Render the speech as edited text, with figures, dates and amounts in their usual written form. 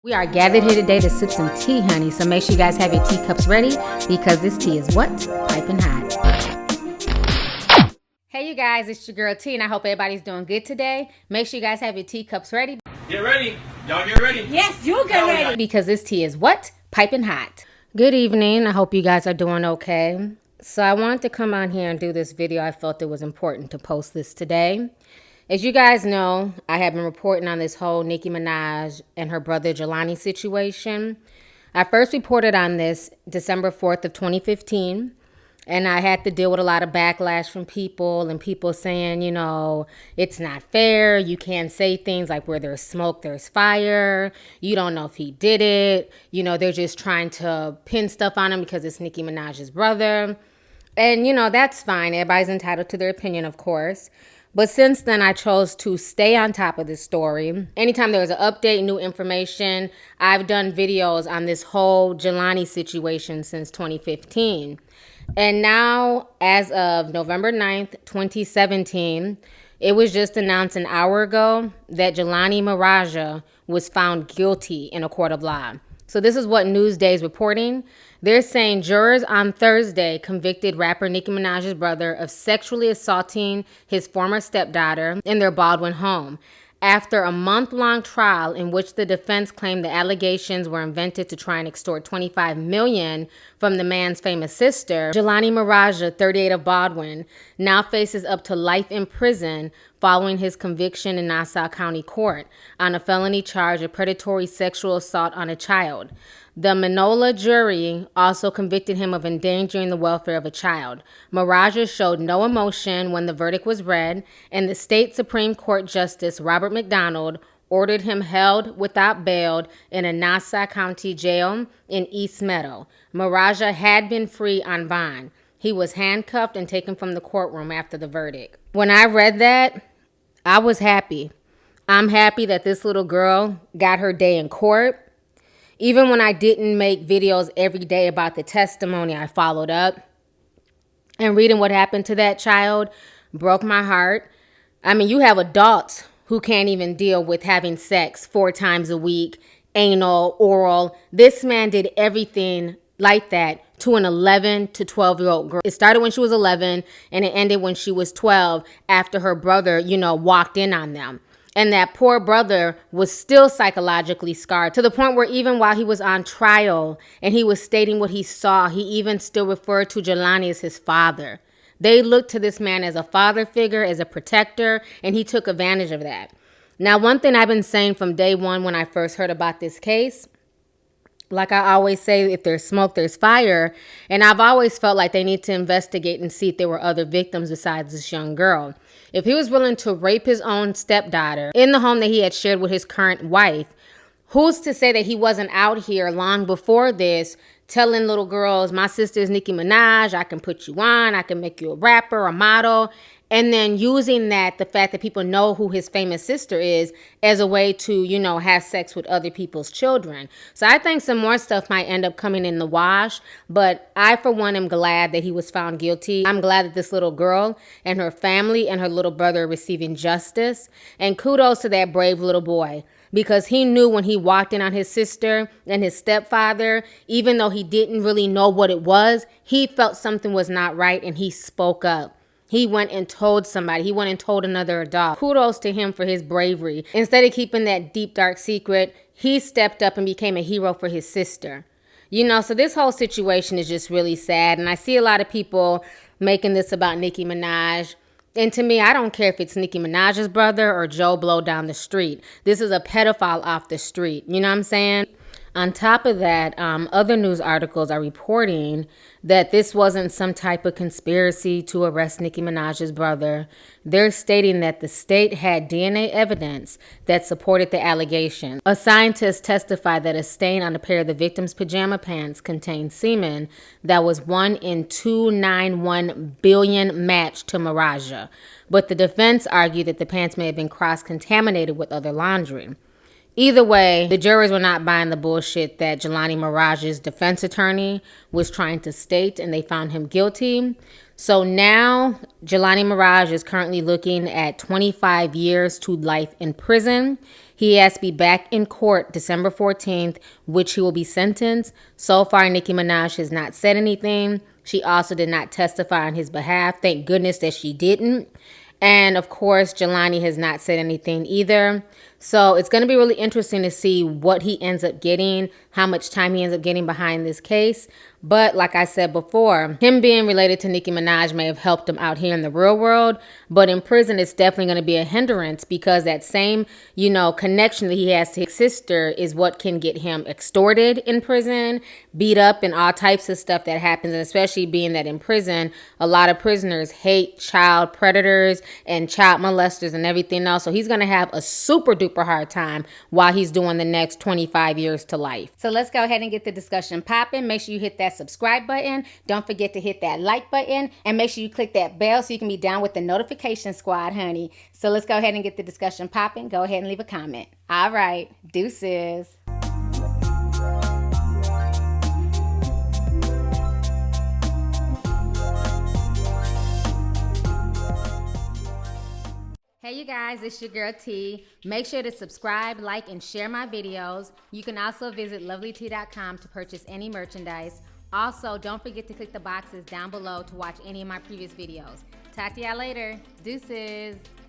We are gathered here today to sip some tea, honey, so make sure you guys have your teacups ready because this tea is what? Piping hot. Hey, you guys, it's your girl T, and I hope everybody's doing good today. Make sure you guys have your teacups ready. Get ready. Y'all get ready. Yes, you get ready. Because this tea is what? Piping hot. Good evening. I hope you guys are doing okay. So I wanted to come on here and do this video. I felt it was important to post this today. As you guys know, I have been reporting on this whole Nicki Minaj and her brother Jelani situation. I first reported on this December 4th of 2015, and I had to deal with a lot of backlash from people and people saying, you know, it's not fair. You can't say things like where there's smoke, there's fire. You don't know if he did it. You know, they're just trying to pin stuff on him because it's Nicki Minaj's brother. And, you know, that's fine. Everybody's entitled to their opinion, of course. But since then, I chose to stay on top of this story. Anytime there was an update, new information, I've done videos on this whole Jelani situation since 2015. And now, as of November 9th, 2017, it was just announced an hour ago that Jelani Maraj was found guilty in a court of law. So this is what Newsday is reporting. They're saying jurors on Thursday convicted rapper Nicki Minaj's brother of sexually assaulting his former stepdaughter in their Baldwin home. After a month-long trial in which the defense claimed the allegations were invented to try and extort $25 million from the man's famous sister, Jelani Maraj, 38 of Baldwin, now faces up to life in prison following his conviction in Nassau County Court on a felony charge of predatory sexual assault on a child. The Manola jury also convicted him of endangering the welfare of a child. Maraj showed no emotion when the verdict was read, and the state Supreme Court Justice Robert McDonald ordered him held without bail in a Nassau County jail in East Meadow. Maraj had been free on bond. He was handcuffed and taken from the courtroom after the verdict. When I read that, I was happy. I'm happy that this little girl got her day in court. Even when I didn't make videos every day about the testimony, I followed up. And reading what happened to that child broke my heart. I mean, you have adults who can't even deal with having sex 4 times a week, anal, oral. This man did everything like that to an 11 to 12-year-old girl. It started when she was 11 and it ended when she was 12 after her brother, walked in on them. And that poor brother was still psychologically scarred to the point where even while he was on trial and he was stating what he saw, he even still referred to Jelani as his father. They looked to this man as a father figure, as a protector, and he took advantage of that. Now, one thing I've been saying from day one when I first heard about this case, like I always say, if there's smoke, there's fire. And I've always felt like they need to investigate and see if there were other victims besides this young girl. If he was willing to rape his own stepdaughter in the home that he had shared with his current wife, who's to say that he wasn't out here long before this telling little girls, my sister is Nicki Minaj, I can put you on, I can make you a rapper, a model, and then using that, the fact that people know who his famous sister is, as a way to, have sex with other people's children. So I think some more stuff might end up coming in the wash, but I, for one, am glad that he was found guilty. I'm glad that this little girl and her family and her little brother are receiving justice. And kudos to that brave little boy, because he knew when he walked in on his sister and his stepfather, even though he didn't really know what it was, he felt something was not right and he spoke up. He went and told somebody. He went and told another adult. Kudos to him for his bravery. Instead of keeping that deep, dark secret, he stepped up and became a hero for his sister. So this whole situation is just really sad. And I see a lot of people making this about Nicki Minaj. And to me, I don't care if it's Nicki Minaj's brother or Joe Blow down the street. This is a pedophile off the street. You know what I'm saying? On top of that, other news articles are reporting that this wasn't some type of conspiracy to arrest Nicki Minaj's brother. They're stating that the state had DNA evidence that supported the allegation. A scientist testified that a stain on a pair of the victim's pajama pants contained semen that was 1 in 291 billion matched to Maraj. But the defense argued that the pants may have been cross-contaminated with other laundry. Either way, the jurors were not buying the bullshit that Jelani Maraj's defense attorney was trying to state, and they found him guilty. So now Jelani Maraj is currently looking at 25 years to life in prison. He has to be back in court December 14th, which he will be sentenced. So far, Nicki Minaj has not said anything. She also did not testify on his behalf. Thank goodness that she didn't. And of course, Jelani has not said anything either. So it's going to be really interesting to see what he ends up getting, how much time he ends up getting behind this case. But like I said before, him being related to Nicki Minaj may have helped him out here in the real world. But in prison, it's definitely going to be a hindrance because that same, connection that he has to his sister is what can get him extorted in prison, beat up, and all types of stuff that happens. And especially being that in prison, a lot of prisoners hate child predators and child molesters and everything else. So he's going to have a super duper hard time while he's doing the next 25 years to life. So let's go ahead and get the discussion popping. Make sure you hit that subscribe button. Don't forget to hit that like button and make sure you click that bell so you can be down with the notification squad, honey. So let's go ahead and get the discussion popping. Go ahead and leave a comment. All right, deuces. Hey you guys, it's your girl T. Make sure to subscribe, like, and share my videos. You can also visit Lovelyti.com to purchase any merchandise. Also, don't forget to click the boxes down below to watch any of my previous videos. Talk to y'all later. Deuces.